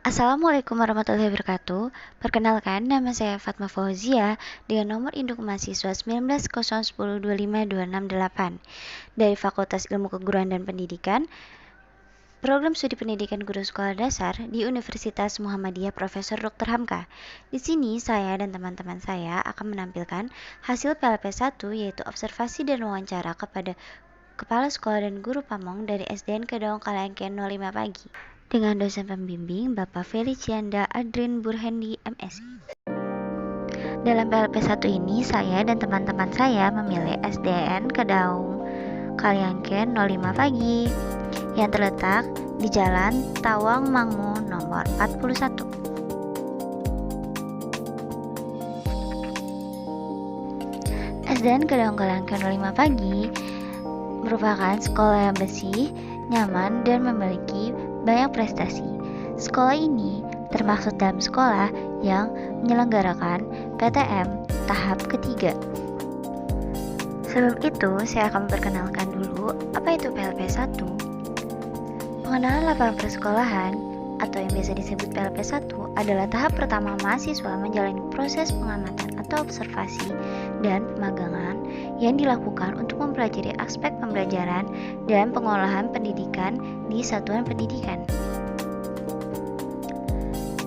Assalamualaikum warahmatullahi wabarakatuh. Perkenalkan, nama saya Fatma Fauzia dengan nomor induk mahasiswa 1901025268 dari Fakultas Ilmu Keguruan dan Pendidikan, Program Studi Pendidikan Guru Sekolah Dasar di Universitas Muhammadiyah Profesor Dr. Hamka. Di sini saya dan teman-teman saya akan menampilkan hasil PLP 1 yaitu observasi dan wawancara kepada Kepala Sekolah dan Guru Pamong dari SDN Kedaung Kalangken 05 pagi dengan dosen pembimbing Bapak Felicianda Adrin Burhendi MSI. Dalam PLP 1 ini, saya dan teman-teman saya memilih SDN Kedaung Kalangken 05 pagi yang terletak di Jalan Tawang Mangu nomor 41. SDN Kedaung Kalangken 05 pagi merupakan sekolah yang bersih, nyaman, dan memiliki banyak prestasi. Sekolah ini termasuk dalam sekolah yang menyelenggarakan PTM tahap ketiga. Sebelum itu, saya akan memperkenalkan dulu apa itu PLP 1. Pengenalan lapangan persekolahan atau yang biasa disebut PLP 1 adalah tahap pertama mahasiswa menjalani proses pengamatan atau observasi dan pemagangan yang dilakukan untuk mempelajari aspek pembelajaran dan pengolahan pendidikan di satuan pendidikan,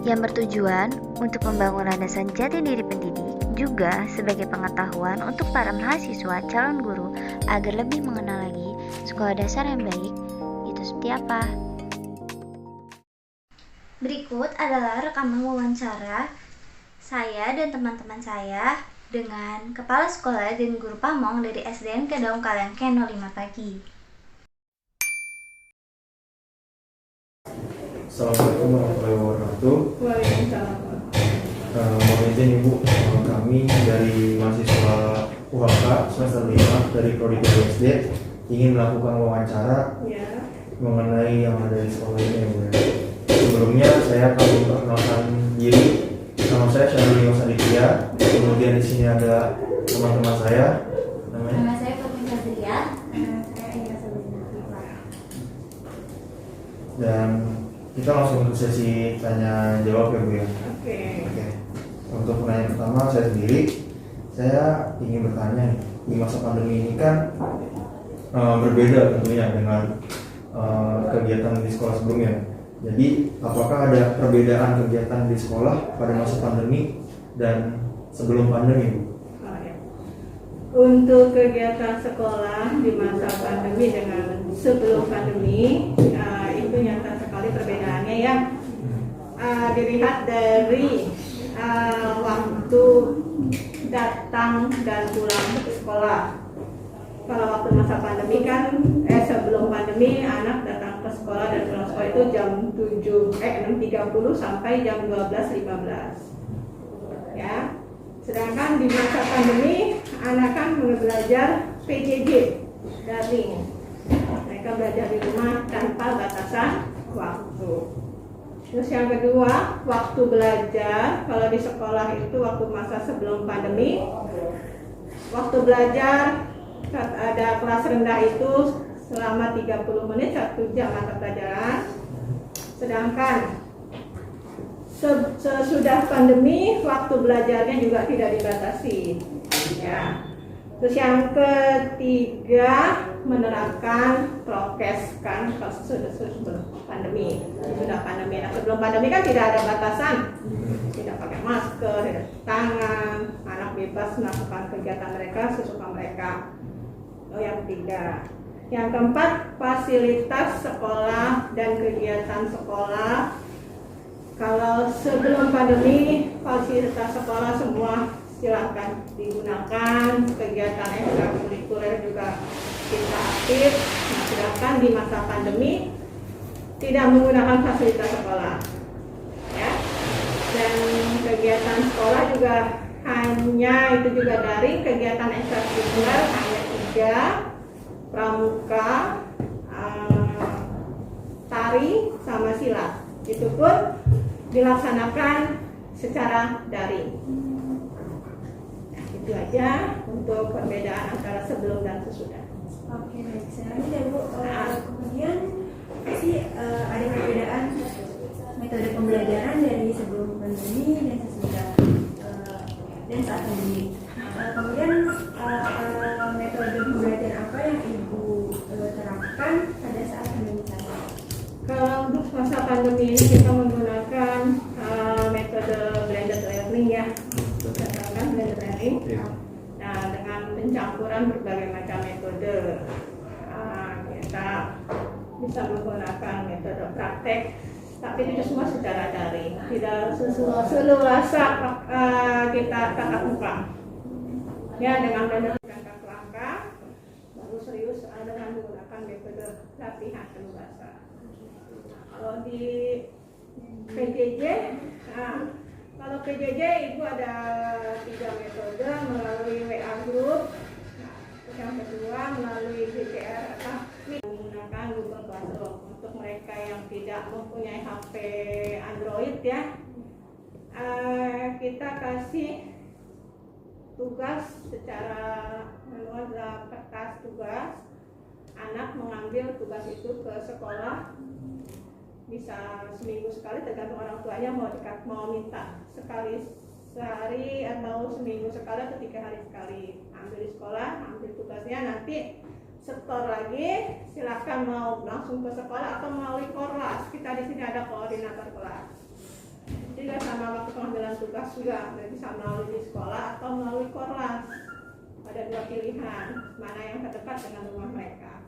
yang bertujuan untuk membangun landasan jati diri pendidik, juga sebagai pengetahuan untuk para mahasiswa calon guru agar lebih mengenal lagi sekolah dasar yang baik itu seperti apa. Berikut adalah rekaman wawancara saya dan teman-teman saya dengan Kepala Sekolah dan Guru Pamong dari SDN Kedaung Kalangken 05 pagi. Assalamualaikum warahmatullahi wabarakatuh. Waalaikumsalam. Mohon izin Ibu, kami dari mahasiswa UHK semester 5 dari Prodi PDSD ingin melakukan wawancara mengenai yang ada di sekolah ini ya Bu. Sebelumnya saya akan memperkenalkan diri. Nama saya Syarul Mas Aditya. Kemudian di sini ada teman-teman saya. Nama saya Fatma Fauzia. Saya Inga Sabrina. Dan kita langsung ke sesi tanya jawab ya Bu ya. Oke. Untuk pertanyaan pertama saya sendiri, saya ingin bertanya nih, di masa pandemi ini kan berbeda tentunya dengan kegiatan di sekolah sebelumnya. Jadi apakah ada perbedaan kegiatan di sekolah pada masa pandemi dan sebelum pandemi Bu? Untuk kegiatan sekolah di masa pandemi dengan sebelum pandemi itu nyata sekali perbedaannya ya. Dilihat dari waktu datang dan pulang ke sekolah. Kalau waktu masa pandemi kan sebelum pandemi anak datang ke sekolah dan pulang sekolah itu jam 6.30 sampai jam 12.15 ya. Sedangkan di masa pandemi anak kan belajar PJJ daring. Mereka belajar di rumah tanpa batasan waktu. Terus yang kedua, waktu belajar kalau di sekolah itu waktu masa sebelum pandemi, waktu belajar ada kelas rendah itu selama 30 menit 1 jam mata pelajaran. Sedangkan sesudah pandemi waktu belajarnya juga tidak dibatasi ya. Terus yang ketiga, menerapkan prokes kan sebelum pandemi. Sudah pandemi, nah sebelum pandemi kan tidak ada batasan, tidak pakai masker, tidak cuci tangan, anak bebas melakukan kegiatan mereka sesuka mereka. Yang ketiga, yang keempat, fasilitas sekolah dan kegiatan sekolah. Kalau sebelum pandemi fasilitas sekolah semua silakan digunakan, kegiatan ekstrakurikuler juga kita aktif. Nah, sedangkan di masa pandemi tidak menggunakan fasilitas sekolah, ya. Dan kegiatan sekolah juga hanya itu juga daring, kegiatan ekstrakurikuler hanya 3, pramuka, tari, sama silat. Itu pun dilaksanakan secara daring. Itu aja untuk perbedaan antara sebelum dan sesudah. Oke, baik. Sekarang ya Bu, kemudian sih ada perbedaan metode pembelajaran dari sebelum pandemi dan sesudah dan saat ini. Kemudian metode pembelajaran apa yang Ibu terapkan pada saat pandemi tadi? Kalau untuk masa pandemi ini kita menggunakan metode blended learning ya, berdasarkan blended learning. Nah, dengan pencampuran berbagai macam metode, kita bisa menggunakan metode praktek, tapi itu semua secara daring, tidak seluasa kita tatap muka. Ya, dengan blended langkah-langkah, baru serius dengan menggunakan metode latihan bahasa. Kalau di PJJ, kalau PJJ itu ada 3 metode melalui WA group. Yang kedua melalui GCR menggunakan Google Classroom. Untuk mereka yang tidak mempunyai HP Android ya, kita kasih tugas secara manual, kertas tugas. Anak mengambil tugas itu ke sekolah, bisa seminggu sekali tergantung orang tuanya mau minta sekali sehari atau seminggu sekali atau 3 hari sekali. Ambil di sekolah, ambil tugasnya, nanti setor lagi, silakan mau langsung ke sekolah atau melalui Korlas. Kita di sini ada koordinator kelas. Jadi sama waktu pengambilan tugas juga bisa melalui di sekolah atau melalui Korlas. Ada 2 pilihan, mana yang terdekat dengan rumah mereka.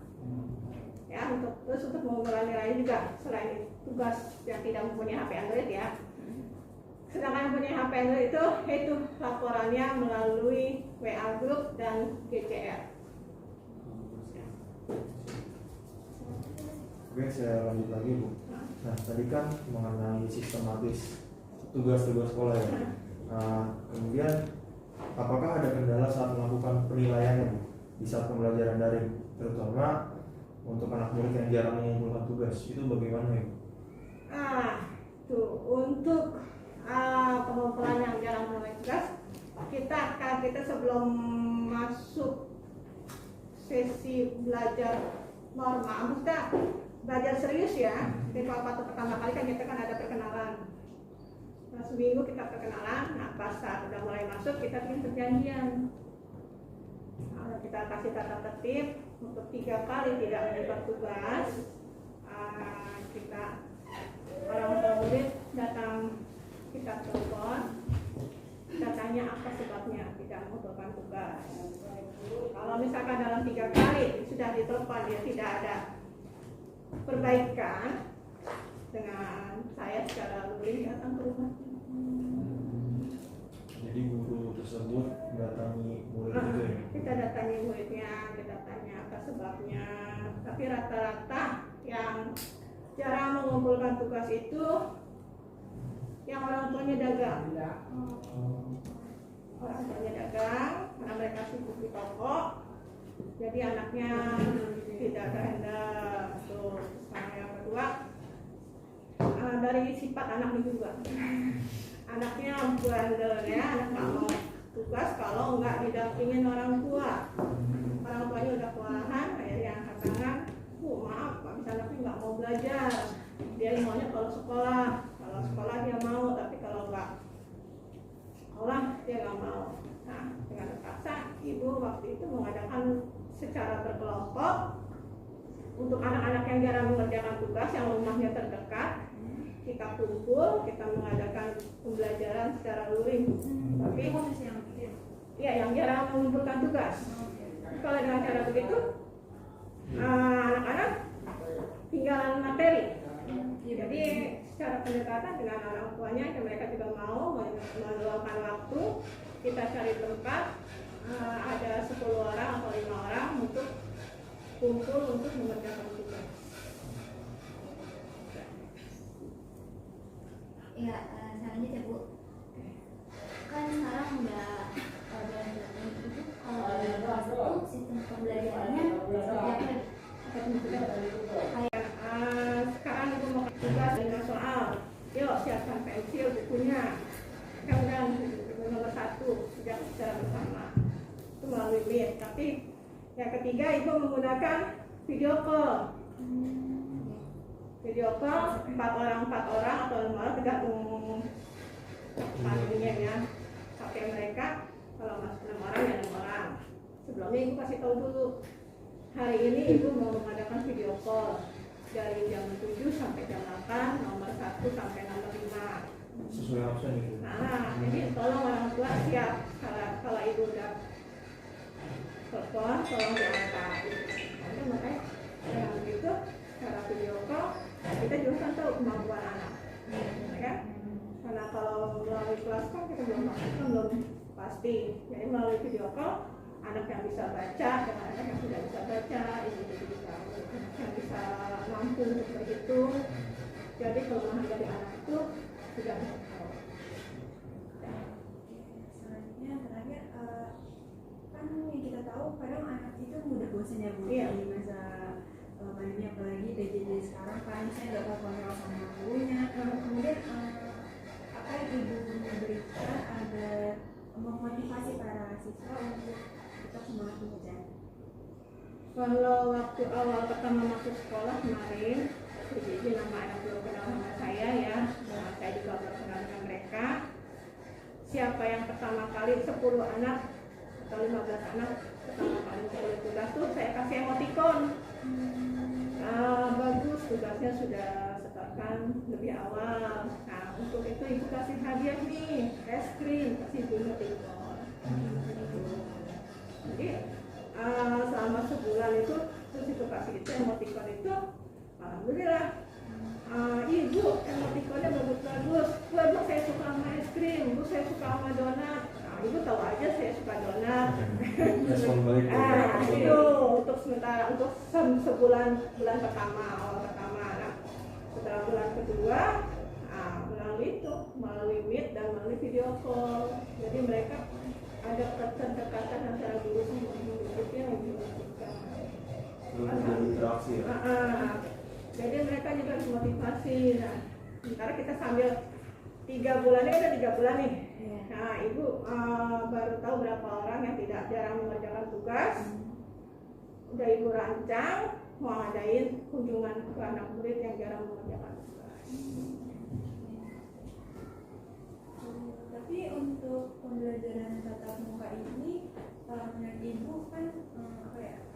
Ya, untuk mengumpulkan nilai juga selain tugas yang tidak mempunyai HP Android ya. Sedangkan yang punya HP Android itu laporannya melalui WA group dan GCR. Oke, saya lanjut lagi Bu. Nah, tadi kan mengenai sistematis tugas-tugas sekolah ya. Kemudian apakah ada kendala saat melakukan penilaiannya Bu di saat pembelajaran daring, terutama untuk anak murid yang jarang mengumpulkan tugas, itu bagaimana ya? Untuk pengumpulan yang jarang mengumpulkan tugas, kita sebelum masuk sesi belajar normal, maksudnya belajar serius ya. Jadi waktu pertama kali kan kita kan ada perkenalan. Nah, seminggu kita perkenalan. Nah, pas saat udah mulai masuk kita bikin perjanjian. Nah, kita kasih tata tertib untuk 3 kali tidak menyebar tugas. Kita orang tua murid datang, kita telepon, kita tanya apa sebabnya tidak mengumpulkan tugas. Kalau misalkan dalam 3 kali sudah ditelepon dia tidak ada perbaikan, dengan saya secara luring datang ke rumah. Jadi guru tersebut datangi murid itu ya? Kita datangi muridnya, kita tanya apa sebabnya. Tapi rata-rata yang jarang mengumpulkan tugas itu yang orang tuanya dagang. Orang tuanya dagang, karena mereka sibuk di toko, jadi anaknya tidak kehendak. Sama yang kedua, dari sifat anaknya juga. Anaknya bandel ya, anak nggak mau tugas kalau nggak didampingin orang tua. Orang tuanya udah kewalahan, akhirnya angkat tangan. Maaf, Pak, misalnya anaknya nggak mau belajar. Dia maunya kalau sekolah dia mau, tapi kalau nggak sekolah dia nggak mau. Nah, dengan terpaksa ibu waktu itu mengadakan secara berkelompok untuk anak-anak yang jarang mengerjakan tugas yang rumahnya terdekat. Kita kumpul, kita mengadakan pembelajaran secara luring. Tapi yang jarang mengumpulkan tugas. Kalau dengan cara begitu, anak-anak tinggalan materi. Jadi secara pendekatan dengan orang tuanya, mereka juga mau meluangkan waktu. Kita cari tempat, ada 10 orang atau 5 orang untuk kumpul untuk mengerjakan tugas. Ya, selanjutnya Bu, kan sekarang udah itu kalau di kelas itu sistem pembelajarannya sekarang itu mau tugas 5 soal. Yuk siapkan pensil, bukunya. Kemudian nomor 1 sudah secara bersama itu melalui Meet. Tapi yang ketiga ibu menggunakan video call. video call 4 orang atau 5 orang tergantung panggungnya ya HP mereka. Kalau masuk 6 orang ya 6 orang. Sebelumnya ibu kasih tahu dulu, hari ini ibu mau mengadakan video call dari jam 7 sampai jam 8, nomor 1 sampai nomor 5. Sesuai absen itu. Nah, jadi tolong orang tua siap kalau ibu udah telepon, tolong diangkat. Nanti makanya dengan begitu cara video call kita juga kan tahu kemampuan anak, ya kan? Karena kalau melalui kelas kan kita belum pasti. Jadi melalui video call anak yang bisa baca dengan anak yang tidak bisa baca, ibu bisa yang bisa mampu untuk berhitung. Jadi kelemahan dari anak itu tidak bisa tahu. Selanjutnya terakhir kan yang kita tahu kadang anak itu mudah bosan ya Bu, Iya. di masa pandemi apalagi PJJ sekarang kan saya nggak tahu kontrol sama gurunya. Kemudian apa yang Ibu berikan agar memotivasi para siswa untuk tetap semangat belajar? Kalau waktu awal pertama masuk sekolah kemarin, jadi nama anak belum kenal sama saya ya, nah, saya juga belum kenal dengan mereka. Siapa yang pertama kali 10 anak atau 15 anak pertama kali saya tugas tuh saya kasih emoticon. Bagus, tugasnya sudah setorkan lebih awal. Nah untuk itu ibu kasih hadiah nih, es krim, kasih ibu emoticon. Jadi selama sebulan itu terus itu kasih itu emoticon itu, alhamdulillah ibu emoticonnya bagus-bagus. Bu saya suka sama es krim, bu saya suka sama donat. Nah, ibu tahu aja saya suka donat. Respon baik. Itu untuk sementara untuk bulan pertama, awal pertama. Nah, setelah bulan kedua melalui Meet dan melalui video call. Jadi mereka ada kedekatan antara guru sama murid itu yang dilakukan. Berinteraksi ya. Jadi mereka juga dimotivasi. Nah, sementara kita sambil 3 bulan ini udah 3 bulan nih. Nah, ibu baru tahu berapa orang yang tidak jarang mengerjakan tugas. Udah ibu rancang mau ngadain kunjungan ke anak murid yang jarang mengerjakan tugas. Tapi untuk pembelajaran tatap muka ini, menurut Ibu kan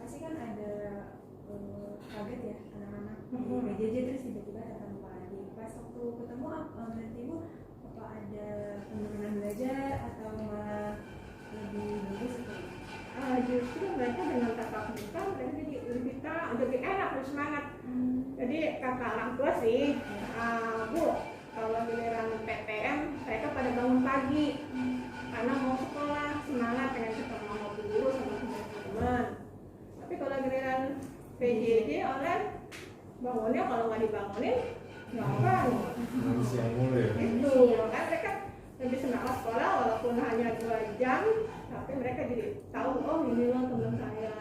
pasti kan ada kaget ya anak-anak di PJJ terus tiba-tiba tatap muka lagi. Pas waktu ketemu menurut Ibu apa ada penurunan belajar atau malah lebih bagus gitu? Justru mereka dengan tatap muka mereka jadi lebih enak, lebih semangat. Jadi kata orang tua sih, Bu, kalau giliran PTM mereka pada bangun pagi karena mau sekolah, semangat pengen ketemu sama guru sama teman-teman. Tapi kalau giliran PJJ online bangunnya kalau nggak dibangunin nggak bangun. Siang mulu ya. Itu kan mereka lebih semangat sekolah walaupun hanya 2 jam, tapi mereka jadi tahu oh ini loh teman saya.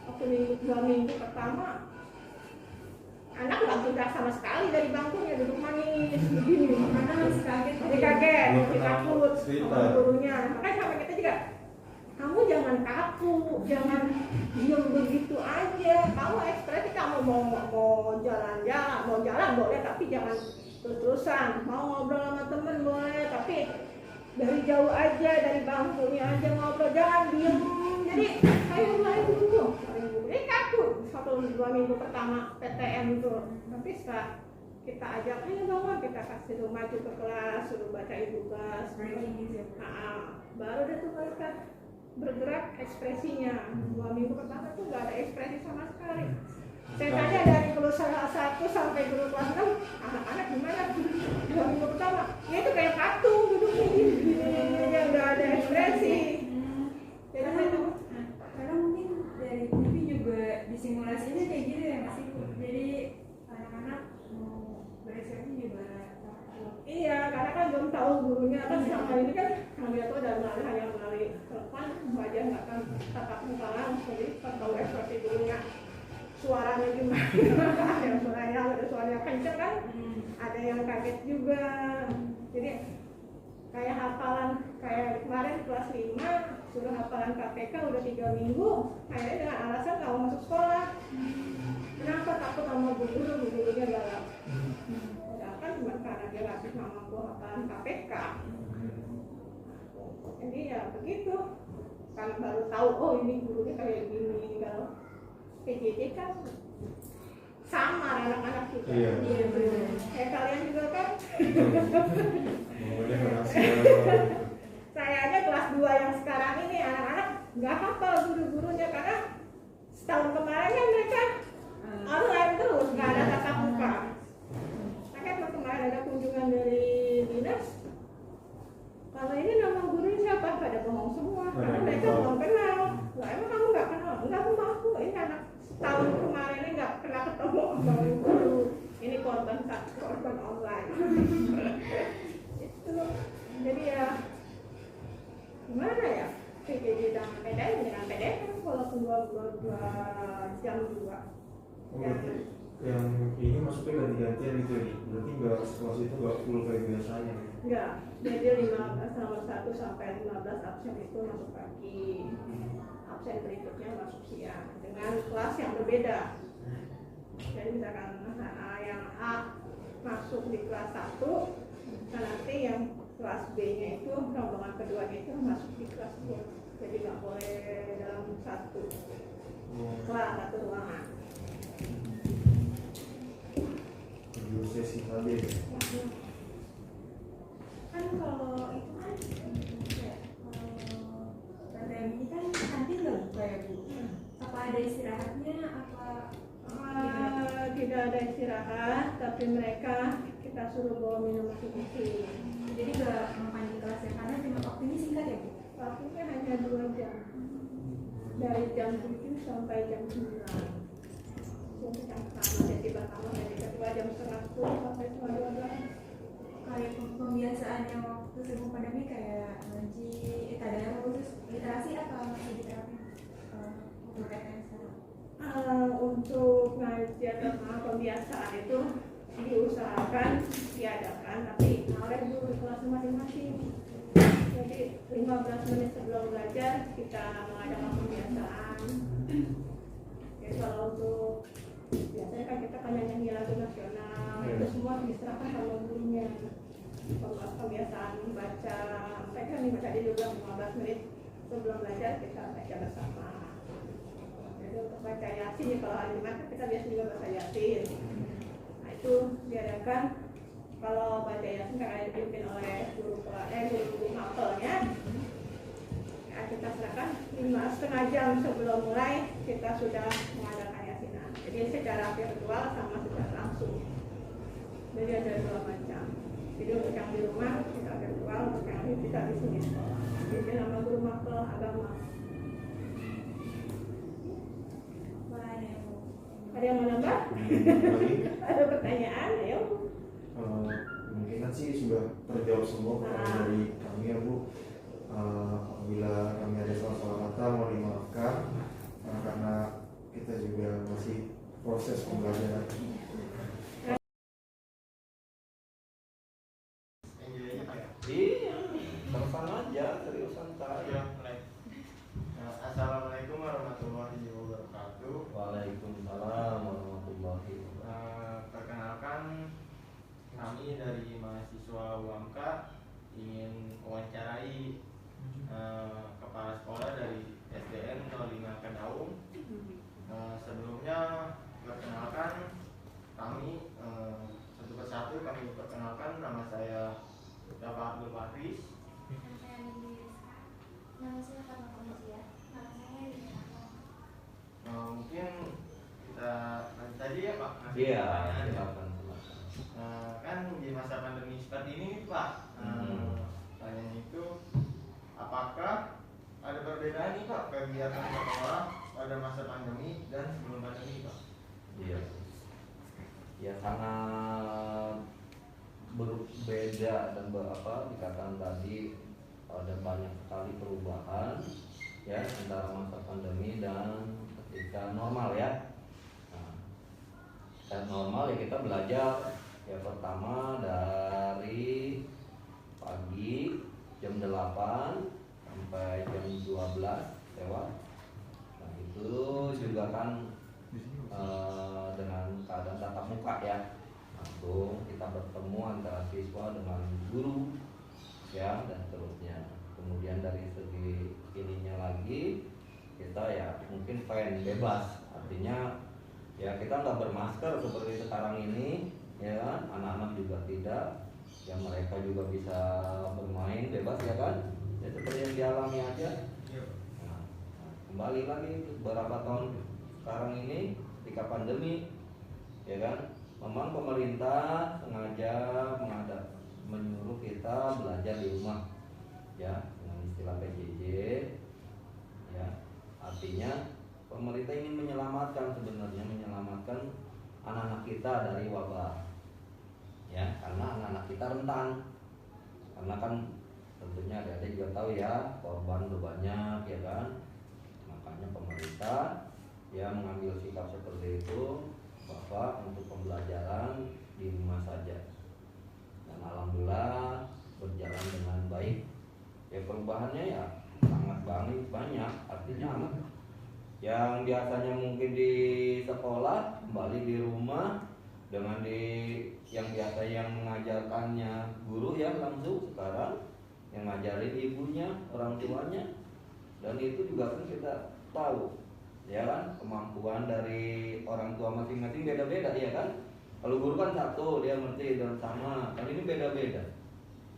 Waktu 2 minggu pertama anak nggak gerak sama sekali dari bangkunya, duduk manis begini karena masih kaget, jadi kaget, masih takut sama gurunya. Makanya sama kita juga, kamu jangan kaku, jangan diem begitu aja. Kamu ekspresi, kamu mau jalan boleh, tapi jangan terus-terusan. Mau ngobrol sama temen boleh, tapi dari jauh aja, dari bangkunya aja ngobrol, jangan diem. Jadi ayo mulai dulu. Ini kaku 1-2 minggu pertama PTM itu, tapi setelah kita ajak ayo bangun, kita kasih dulu maju ke kelas, suruh bacain tugas, baru deh tuh mereka bergerak ekspresinya. 2 minggu pertama tuh nggak ada ekspresi sama sekali. Saya tanya dari kelas 1 sampai guru kelas 6, anak-anak gimana 2 minggu pertama? Ya itu kayak patung duduknya gini, nggak ada ekspresi. Jadi karena mungkin dari TV juga disimulasinya kayak gitu ya Mas Ibu. Jadi anak-anak mau berekspresi juga takut. Iya, karena kan belum tahu gurunya kan selama ini kan yang dia tahu dan hanya melalui telepon aja, nggak kan tatap muka langsung. Jadi kan tahu ekspresi gurunya, suaranya gimana, ada suaranya kenceng kan, ada yang kaget juga. Jadi kayak hafalan, kayak kemarin kelas 5 suruh hafalan KPK udah 3 minggu, akhirnya dengan alasan nggak mau masuk sekolah. Kenapa? Takut sama bu gurunya galak. Padahal cuma karena dia nggak bisa mampu hafalan KPK. Jadi ya begitu, kan baru tahu oh ini gurunya kayak gini. Kalau PJJ kan sama anak-anak juga. Iya. Benar. Kayak kalian juga kan. Pokoknya berhasil. Saya aja kelas 2 yang sekarang ini anak-anak nggak hafal guru-gurunya karena setahun kemarin kan mereka online terus, nggak ada tatap muka. Makanya kemarin ada kunjungan dari dinas. Kalau ini nama gurunya siapa? Pada bohong semua karena mereka belum kenal. Lah emang kamu nggak kenal? Enggak, aku mampu. Ini anak setahun kemarin ini nggak pernah ketemu sama guru. Ini korban online. Itu. Jadi ya gimana ya? PJJ dengan PDM kan walaupun 2 jam juga. Yang ini masuknya ganti-gantian gitu ya? Berarti nggak sekelas itu nggak full kayak biasanya? Enggak, jadi 15 nomor 1 sampai 15 absen itu masuk pagi, absen berikutnya masuk siang dengan kelas yang berbeda. Jadi misalkan yang A masuk di kelas 1, nah nanti yang kelas B-nya itu rombongan keduanya itu masuk di kelas 2. Jadi nggak boleh dalam satu kelas, satu ruangan. Dua sesi tadi. Kan kalau itu kan kayak PTM ini kan kantin nggak buka ya Bu? Apa ada istirahatnya? Apa Tidak ada istirahat, tapi mereka kita suruh bawa minum masing-masing. jadi nggak makan di kelas ya karena cuma waktunya singkat ya Bu? Waktunya hanya 2 jam, dari jam 7 sampai jam 9. Untuk yang pertama, jadi pertama, jadi kedua jam setengah 10 sampai setengah 12. Kayak pembiasaan yang waktu sebelum pandemi kayak ngaji, tadarus, literasi apa masih diterapin untuk PTN sekarang? Untuk ngaji atau pembiasaan itu diusahakan diadakan, tapi oleh guru di kelas masing-masing. Jadi 15 menit sebelum belajar kita mengadakan pembiasaan. Jadi kalau untuk biasanya kan kita nyanyi lagu nasional, itu semua diserahkan sama gurunya. Pembiasaan baca, saya kan dibaca di juga 15 menit sebelum belajar kita baca bersama. Jadi untuk baca Yasin, kalau hari Jumat kita biasa juga baca Yasin. Nah itu diadakan. Kalau baca Yasin karena dipimpin oleh guru mapelnya, ya kita serahkan 5,5 jam sebelum mulai kita sudah mengadakan Yasinan. Jadi secara virtual sama secara langsung. Jadi ada 2 macam. Jadi untuk yang di rumah kita virtual, untuk yang ini kita di sini. Jadi nama guru mapel agama. Ada yang mau nambah? Ada pertanyaan? Ayo. Mungkin kan sih sudah terjawab semua dari kami ya Bu. Apabila kami ada salah-salah kata mau dimaafkan karena kita juga masih proses pembelajaran. Iya, telepon aja, seriusan saya. Assalamualaikum warahmatullahi wabarakatuh. Waalaikumsalam warahmatullahi wabarakatuh. Perkenalkan, kami dari mahasiswa UMK ingin wawancarai kepala sekolah dari SDN 05 Kedaung. Sebelumnya perkenalkan kami satu persatu kami perkenalkan, nama saya Bapak Abdul Hafiz. Nama saya Fatma Fauziah. Nama saya Rina. Mungkin kita lanjut tadi ya Pak. Iya, silakan. Kan di masa pandemi seperti ini Pak, pertanyaan itu apakah ada perbedaan nih Pak kegiatan sekolah pada masa pandemi dan sebelum pandemi Pak? Iya. Ya sangat berbeda dan dikatakan tadi ada banyak sekali perubahan ya antara masa pandemi dan ketika normal ya. Nah, saat normal ya kita belajar ya pertama dari pagi jam 8 sampai jam 12 lewat. Nah itu juga kan dengan keadaan tatap muka ya, langsung kita bertemu antara siswa dengan guru ya, dan seterusnya. Kemudian dari segi ininya lagi kita ya mungkin fan bebas, artinya ya kita nggak bermasker seperti sekarang ini ya kan, anak-anak juga tidak ya, mereka juga bisa bermain bebas ya kan ya, seperti yang dialami aja. Nah, kembali lagi beberapa tahun sekarang ini ketika pandemi ya kan, memang pemerintah sengaja menyuruh kita belajar di rumah ya, dengan istilah PJJ ya, artinya pemerintah ingin menyelamatkan, sebenarnya menyelamatkan anak-anak kita dari wabah ya, karena anak-anak kita rentan, karena kan tentunya adik-adik juga tahu ya, korban udah banyak ya kan, makanya pemerintah ya mengambil sikap seperti itu bahwa untuk pembelajaran di rumah saja, dan alhamdulillah berjalan dengan baik ya. Perubahannya ya sangat banyak, artinya anak yang biasanya mungkin di sekolah kembali di rumah, dengan yang biasa yang mengajarkannya guru ya langsung, sekarang yang ngajarin ibunya, orang tuanya. Dan itu juga kan kita tahu ya kan, kemampuan dari orang tua masing-masing beda-beda ya kan. Kalau guru kan satu, dia ngerti dan sama, kan ini beda-beda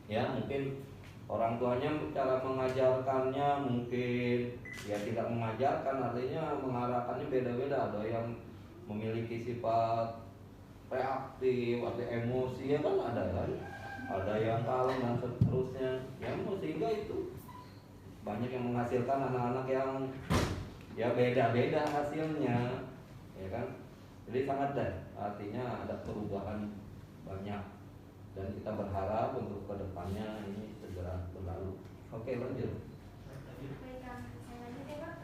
ya. Mungkin orang tuanya cara mengajarkannya mungkin ya tidak mengajarkan, artinya mengarahkannya beda-beda. Ada yang memiliki sifat reaktif, ada emosi ya kan, ada yang kalem dan seterusnya ya, sehingga itu banyak yang menghasilkan anak-anak yang ya beda-beda hasilnya ya kan. Jadi sangat artinya ada perubahan banyak, dan kita berharap untuk kedepannya ini segera berlalu. Oke, lanjut. Baik, saya lanjut ya Pak.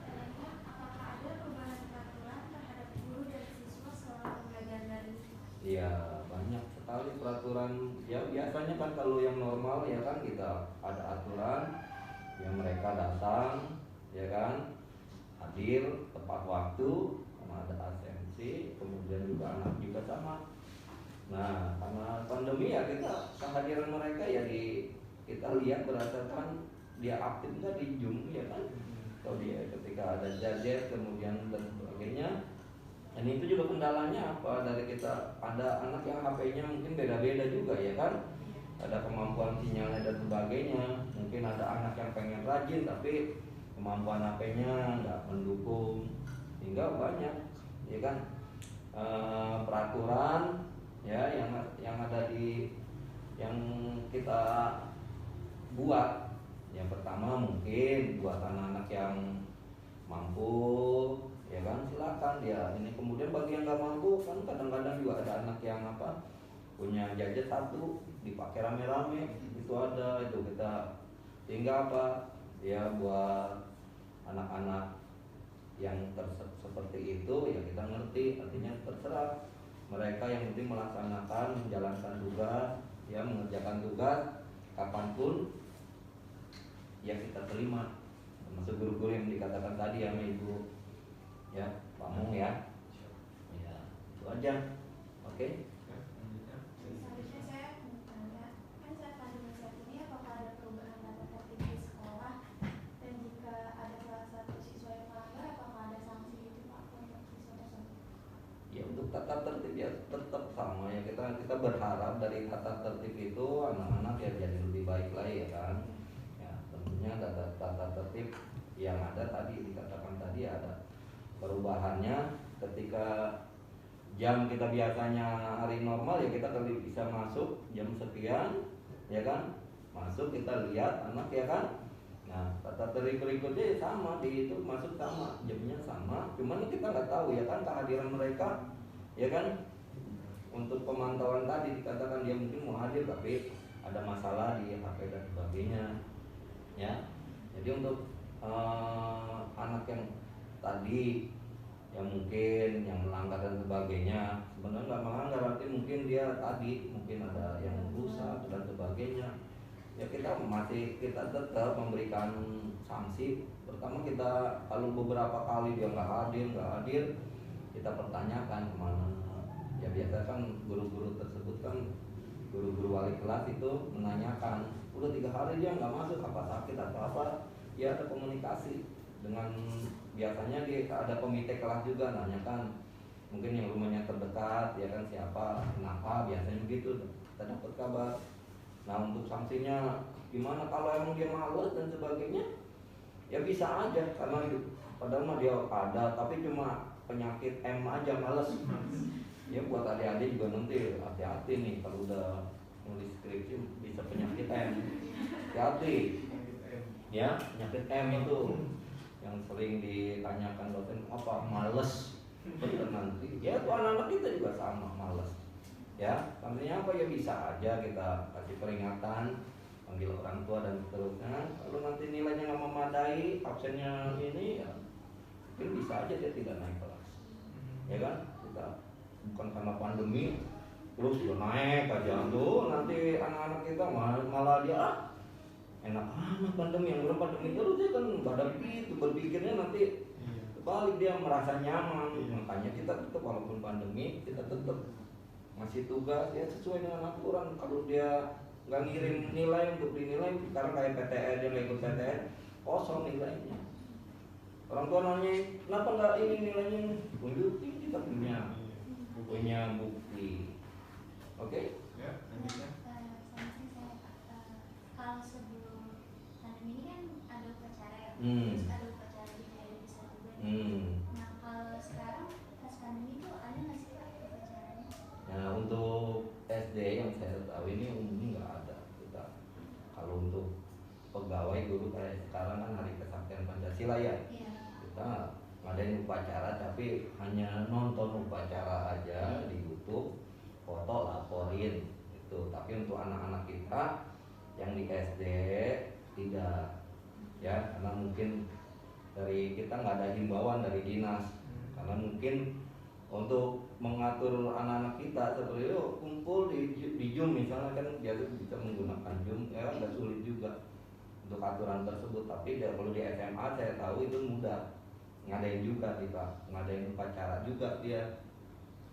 Apakah ada perubahan peraturan terhadap guru dan siswa selama pembelajaran daring? Iya, banyak sekali peraturan ya. Biasanya kan kalau yang normal ya kan kita ada aturan yang mereka datang ya kan, hadir tepat waktu, sama ada absensi, kemudian juga anak juga sama. Nah, karena pandemi ya kita kehadiran mereka ya kita lihat berdasarkan dia aktif nggak di Zoom ya kan, atau dia ketika ada gadget kemudian dan sebagainya. Dan itu juga kendalanya apa, dari kita ada anak yang HP-nya mungkin beda-beda juga ya kan, ada kemampuan sinyalnya dan sebagainya. Mungkin ada anak yang pengen rajin tapi kemampuan HP-nya nggak mendukung, sehingga banyak ya kan peraturan ya yang ada yang kita buat. Yang pertama mungkin buat anak-anak yang mampu ya kan, silakan dia ini. Kemudian bagi yang nggak mampu kan kadang-kadang juga ada anak yang punya gadget satu dipakai rame-rame, itu ada, itu kita, sehingga ya buat anak-anak yang seperti itu ya kita ngerti, artinya terserah mereka, yang penting melaksanakan, menjalankan tugas ya, mengerjakan tugas kapanpun ya kita terima, termasuk guru-guru yang dikatakan tadi ya Ibu ya, Pak Mung ya. Ya, itu aja. Oke. Selanjutnya saya bertanya, kan saat pandemi saat ini apakah ada perubahan tata tertib di sekolah, dan jika ada salah satu siswa yang melanggar apakah ada sanksi itu Pak untuk siswa tersebut? Ya, untuk tata tertib ya tetap sama ya, kita berharap dari tata tertib itu anak-anak ya jadi lebih baik lagi ya kan. Ya, tentunya tata tertib yang ada tadi dikatakan tadi ada perubahannya. Ketika jam kita biasanya hari normal ya kita bisa masuk jam sekian ya kan, masuk kita lihat anak ya kan. Nah, tata tertib berikutnya ya sama, di itu masuk sama, jamnya sama, cuman kita nggak tahu ya kan kehadiran mereka ya kan. Untuk pemantauan tadi dikatakan dia mungkin mau hadir tapi ada masalah di HP dan sebagainya ya. Jadi untuk anak yang tadi yang mungkin yang melanggar dan sebagainya, sebenarnya nggak melanggar, arti mungkin dia tadi mungkin ada yang rusak dan sebagainya ya kita tetap memberikan sanksi. Pertama kita kalau beberapa kali dia nggak hadir, kita pertanyakan kemana. Ya biasa kan guru-guru tersebut kan, guru-guru wali kelas itu menanyakan, udah 3 hari dia nggak masuk, apa sakit atau apa. Ya ada komunikasi dengan, biasanya ada komite kelas juga nanyakan, mungkin yang rumahnya terdekat ya kan, siapa, kenapa, biasanya gitu kita dapat kabar. Nah untuk sanksinya gimana kalau emang dia malas dan sebagainya, ya bisa aja, karena padahal mah dia ada, tapi cuma penyakit M aja, males. Ya buat adik-adik juga nanti hati-hati nih kalau udah nulis skripsi bisa penyakit M, hati-hati ya. Penyakit M itu yang sering ditanyakan dosen, apa, males bener nanti. Ya tuh anak-anak kita juga sama, males ya. Artinya apa, ya bisa aja kita kasih peringatan, panggil orang tua dan seterusnya. Kalau nanti nilainya nggak memadai, absennya ini, ya mungkin bisa aja dia tidak naik kelas, ya kan. Kita bukan karena pandemi terus udah naik aja tuh, nanti anak-anak kita malah dia enak amat pandemi, yang belum pandemi terus dia kan pada begitu berpikirnya, nanti balik dia merasa nyaman. Makanya kita tetap walaupun pandemi kita tetap ngasih tugas ya sesuai dengan aturan. Kalau dia nggak ngirim nilai untuk dinilai, sekarang kayak PTN, dia nggak ikut PTN, kosong nilainya. Orang tua nanya, kenapa nggak ini nilainya? Tunjukin, kita punya bukti. Oke? Ya, lanjutnya. Sanksi saya, kalau sebelum pandemi ini kan ada upacara ya, terus ada upacara di hari bisa juga. Nah kalau sekarang pas pandemi itu ada nggak sih Pak upacaranya? Nah untuk SD yang saya tahu ini umumnya nggak ada kita. Kalau untuk pegawai guru kayak sekarang kan Hari Kesaktian Pancasila ya, kita ngadain upacara tapi hanya nonton upacara aja di YouTube, foto laporin itu. Tapi untuk anak-anak kita yang di SD tidak ya, karena mungkin dari kita nggak ada himbauan dari dinas, karena mungkin untuk mengatur anak-anak kita seperti itu kumpul di Zoom misalnya kan, biasa bisa menggunakan Zoom ya, nggak sulit juga untuk aturan tersebut. Tapi kalau di SMA saya tahu itu mudah, ngadain juga kita, ngadain upacara juga dia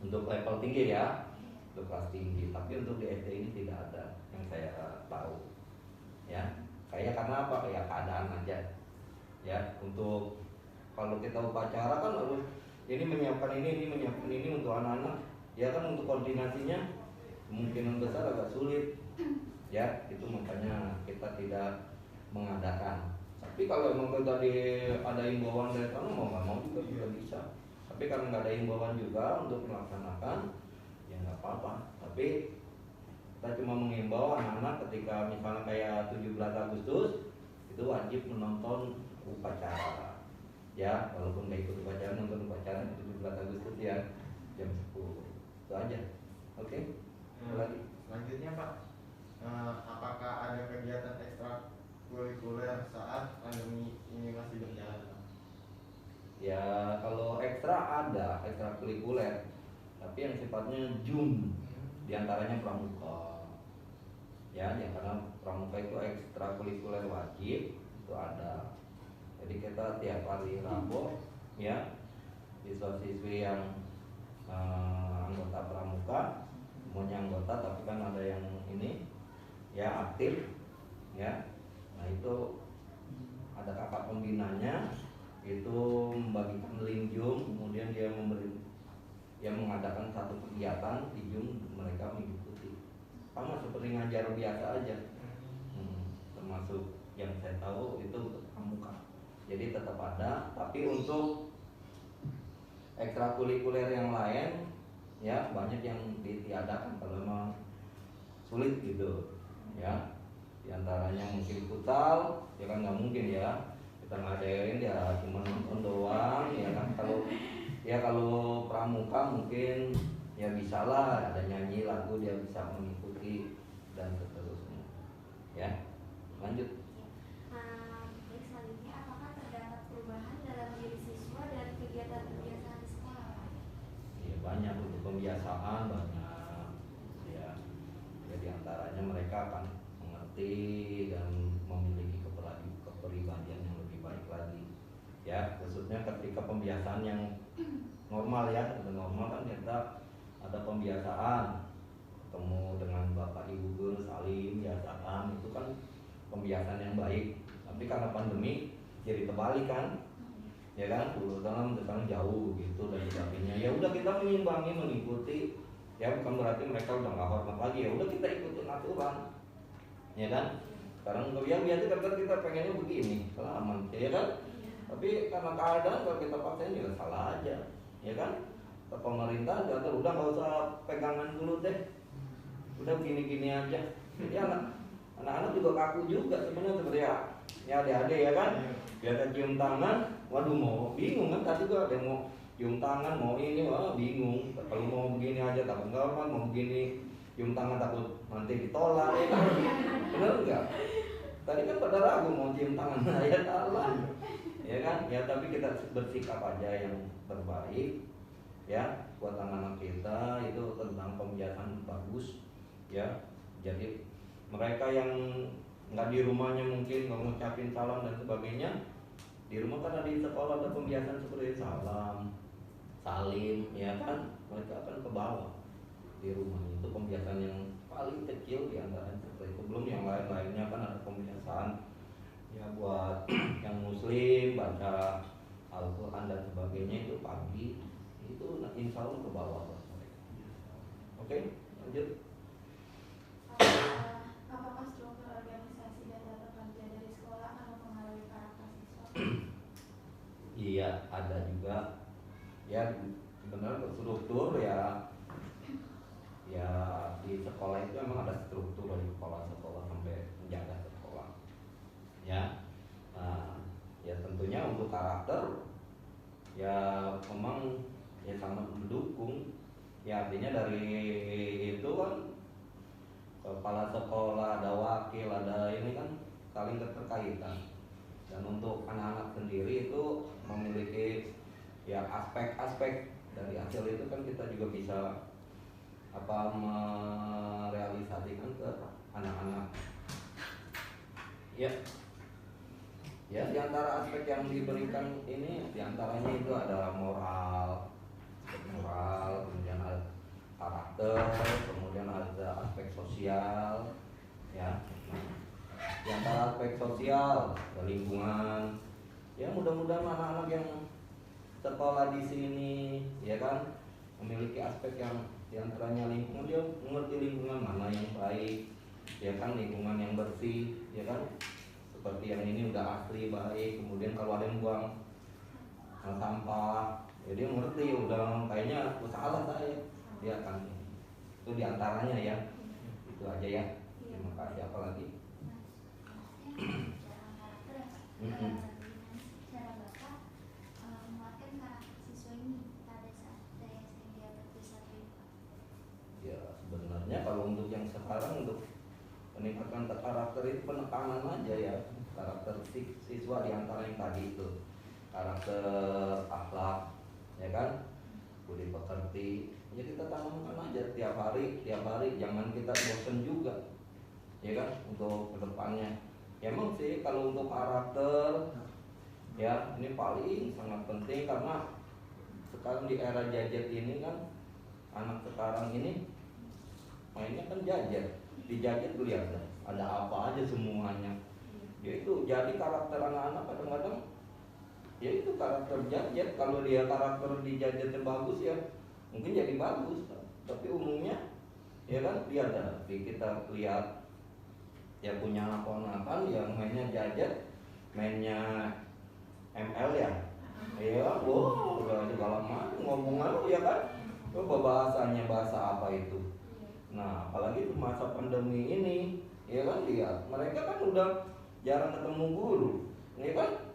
untuk level tinggi ya, untuk kelas tinggi. Tapi untuk di SD ini tidak ada yang saya tahu ya. Kayak karena apa, ya keadaan aja ya. Untuk kalau kita upacara kan harus ini menyiapkan ini menyiapkan ini untuk anak-anak ya kan, untuk koordinasinya kemungkinan besar agak sulit ya. Itu makanya kita tidak mengadakan. Tapi kalau memang kita ada himbauan dari sana, mau nggak mau juga tidak bisa. Tapi karena nggak ada himbauan juga untuk melaksanakan, ya nggak apa-apa. Tapi kita cuma mengimbau anak-anak ketika misalnya kayak 17 Agustus itu wajib menonton upacara ya, walaupun nggak ikut upacara, nonton upacara 17 Agustus ya jam 10 itu aja. Oke? Lagi. Selanjutnya Pak, apakah ada kegiatan ekstra kurikuler saat pandemi ini masih berjalan? Ya kalau ekstra ada, ekstra kurikuler, tapi yang sifatnya Zoom, diantaranya pramuka ya, karena pramuka itu ekstra kurikuler wajib itu ada. Jadi kita tiap hari Rabu ya, siswa-siswi yang anggota pramuka, semuanya anggota tapi kan ada yang ini ya aktif ya. Nah itu ada kakak pembinanya, itu membagikan link Zoom, kemudian dia mengadakan satu kegiatan di Zoom, mereka mengikuti sama seperti ngajar biasa aja. Termasuk yang saya tahu itu untuk pramuka, jadi tetap ada. Tapi untuk ekstrakurikuler yang lain ya banyak yang ditiadakan kalau memang sulit gitu ya. Di antaranya mungkin futsal, ya kan nggak mungkin ya kita ngadain ya cuma nonton doang ya kan. Kalau pramuka mungkin ya bisa lah, ada nyanyi lagu dia bisa mengikuti dan seterusnya ya. Lanjut. Baik, selanjutnya apakah terdapat perubahan dalam diri siswa dari kegiatan kebiasaan di sekolah? Ya banyak, untuk pembiasaan banyak ya. Ya di antaranya mereka akan mengerti mengerti dan memiliki kepribadian yang lebih baik lagi. Ya, khususnya ketika pembiasaan yang normal ya, normal kan kita ada pembiasaan ketemu dengan bapak ibu guru saling biasakan, itu kan pembiasaan yang baik. Tapi karena pandemi jadi terbalik kan, ya kan, urutan sekarang jauh gitu dan sebagainya. Ya udah kita mengimbangi, mengikuti, ya bukan berarti mereka udah nggak hormat lagi, ya udah kita ikutin aturan, ya kan. Sekarang biasa kan kita pengennya begini, selamat, ya kan. Tapi karena keadaan kalau kita paksain juga salah aja, ya kan. Ke pemerintah udah nggak usah pegangan dulu deh, udah gini-gini aja. Jadi anak-anak juga kaku juga sebenarnya seperti ya adik-adik ya kan. Biasa cium tangan, waduh mau bingung kan, tadi gua ada yang mau cium tangan, mau ini, wah bingung. Kalau mau begini aja takut nggak, mau begini cium tangan takut nanti ditolak, ya kan? Bener nggak? Tadi kan pada ragu mau cium tangan, ya salah, ya kan? Ya tapi kita bersikap aja yang terbaik, ya buat anak-anak kita itu tentang pembiasaan bagus, ya. Jadi mereka yang nggak di rumahnya mungkin nggak ngucapin salam dan sebagainya, di rumah kan ada di sekolah ada pembiasaan seperti salam, salim, ya kan, mereka akan ke bawah di rumah. Itu pembiasaan yang paling kecil di antara seperti itu. Belum yang lain-lainnya kan ada pembiasaan ya buat yang muslim baca Al-Quran dan sebagainya, itu pagi itu insya Allah ke bawah buat mereka. Oke, lanjut. Apakah struktur organisasi dan tata kerja dari sekolah akan mempengaruhi karakter siswa? Iya, ada juga. Ya sebenarnya struktur ya di sekolah itu memang ada struktur dari kepala sekolah sampai menjaga sekolah. Ya, ya tentunya untuk karakter ya memang ya sangat mendukung. Ya artinya dari itu kan kepala sekolah, ada wakil, ada ini kan saling keterkaitan. Dan untuk anak-anak sendiri itu memiliki ya aspek-aspek dari hasil itu kan kita juga bisa merealisasikan ke anak-anak. Ya, ya diantara aspek yang diberikan ini diantaranya itu adalah moral, kemudian ada karakter, kemudian ada aspek sosial, ya. Di antara aspek sosial, lingkungan, ya mudah-mudahan anak-anak yang sekolah di sini, ya kan, memiliki aspek yang diantaranya lingkungan, dia mengerti lingkungan mana yang baik, ya kan, lingkungan yang bersih, ya kan, seperti yang ini udah asli baik. Kemudian kalau ada yang buang sampah, ya dia mengerti, udah kayaknya salah saya, dia akan itu diantaranya ya, itu aja ya. Terima kasih. Apa lagi? Cara Bapak menguatkan karakter siswa ini pada saat dari SD dia berpisah itu? Ya sebenarnya kalau untuk yang sekarang untuk peningkatan karakter itu penekanan aja ya, karakter siswa diantara yang tadi itu karakter akhlak, ya kan, budi pekerti, ya kita tanamkan aja tiap hari, jangan kita bosan juga, ya kan, untuk kedepannya. Ya emang sih kalau untuk karakter ya ini paling sangat penting karena sekarang di era gadget ini kan anak sekarang ini mainnya kan gadget, di gadget lihat ada apa aja semuanya. Ya itu jadi karakter anak-anak kadang-kadang ya itu karakter gadget. Kalau dia karakter di gadgetnya bagus ya mungkin jadi bagus, tapi umumnya ya kan lihat kita lihat ya punya anak-anak yang mainnya gadget, mainnya ML ya, iya, wow, udah segala macam ngomong ya kan, bahasanya bahasa apa itu. Nah, apalagi di masa pandemi ini, ya kan lihat mereka kan udah jarang ketemu guru, ya kan,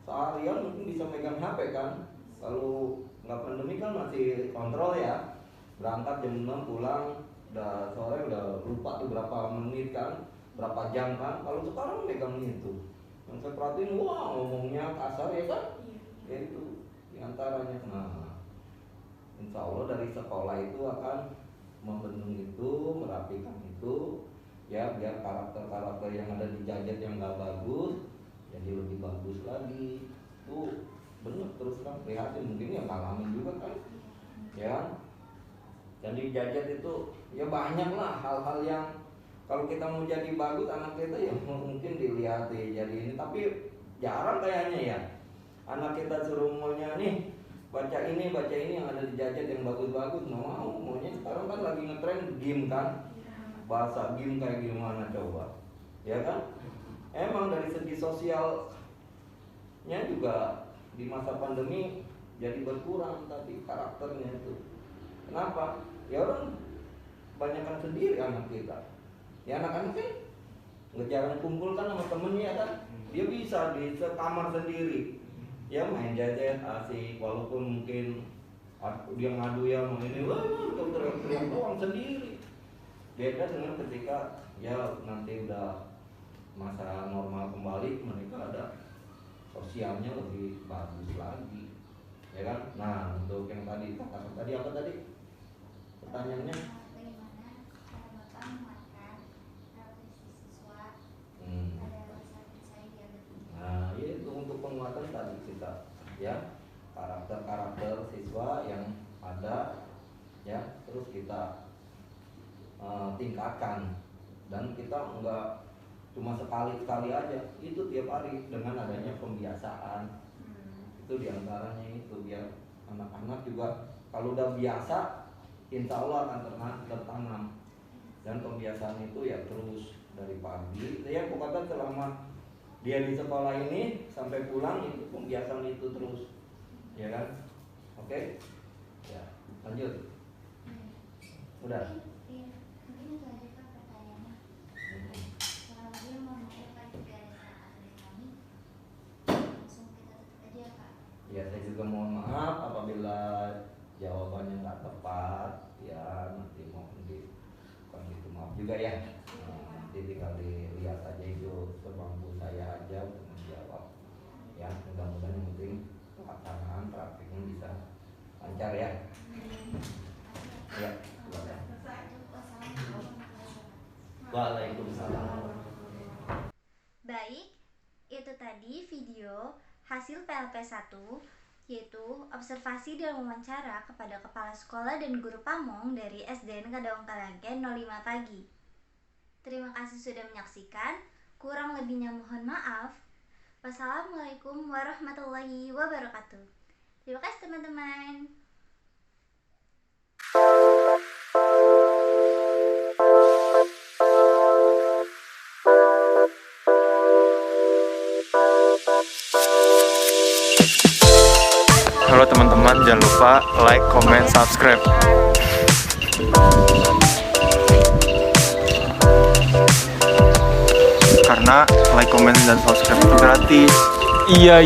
seharian mungkin bisa megang HP kan. Kalau nggak pandemi kan masih kontrol ya, berangkat jam 6 pulang, udah sore udah lupa tuh berapa menit kan. Berapa jam kan, kalau sekarang megang itu yang saya perhatiin, wah ngomongnya kasar ya kan, ya itu diantaranya. Nah insya Allah dari sekolah itu akan membendung itu, merapikan itu, ya, biar karakter-karakter yang ada di Jajet yang nggak bagus jadi lebih bagus lagi. Tuh bener, terus terang prihatin, mungkin ya ngalamin juga kan ya. Jadi Jajet itu ya banyak lah hal-hal yang kalau kita mau jadi bagus anak kita ya mungkin dilihat jadi ini, tapi jarang kayaknya ya anak kita suruh maunya nih baca ini yang ada di Jajet yang bagus-bagus, maunya sekarang kan lagi ngetren game kan, bahasa game kayak gimana coba ya kan. Emang dari segi sosialnya juga di masa pandemi jadi berkurang tadi karakternya itu. Kenapa? Ya orang banyakkan sendiri anak kita. Ya anak-anak kan nggak jarang kumpul kan sama temennya kan. Dia bisa di kamar sendiri. Ya main Jajet asik, walaupun mungkin dia ngadu ya mau ini, wah teriak-teriak doang sendiri. Beda dengan ketika ya nanti udah masa normal kembali, mereka ada sosialnya lebih bagus lagi, ya kan? Nah untuk yang tadi apa tadi pertanyaannya? Bagaimana cara Bapak menguatkan siswa pada rasa percaya diri? Nah itu untuk penguatan tadi kita ya, karakter siswa yang ada ya, terus kita tingkatkan, dan kita enggak cuma sekali aja, itu tiap hari dengan adanya pembiasaan. Itu diantaranya itu, biar anak-anak juga kalau udah biasa insya Allah akan tertanam. Dan pembiasaan itu ya terus dari pagi ya, pokoknya selama dia di sekolah ini sampai pulang itu pembiasaan itu terus, ya kan? Oke? Ya, lanjut. Udah. Iya, mungkin itu aja Pak pertanyaannya. Kalau dia mau mengucapkan juga dari kami, langsung kita tutup aja Pak. Ya saya juga mohon maaf apabila jawabannya nggak tepat, ya nanti mohon maaf juga ya. Nanti tinggal dilihat aja itu semampu saya aja untuk menjawab. Ya mudah-mudahan yang penting pelaksanaan praktiknya bisa lancar ya. Ya, silakan. Waalaikumsalam. Baik, itu tadi video hasil PLP 1, yaitu observasi dan wawancara kepada kepala sekolah dan guru pamong dari SDN Kadaung Kalangke 05 pagi. Terima kasih sudah menyaksikan, kurang lebihnya mohon maaf. Wassalamualaikum warahmatullahi wabarakatuh. Terima kasih teman-teman. Halo teman-teman, jangan lupa like, comment, subscribe. Karena like, comment, dan subscribe itu gratis. Iya.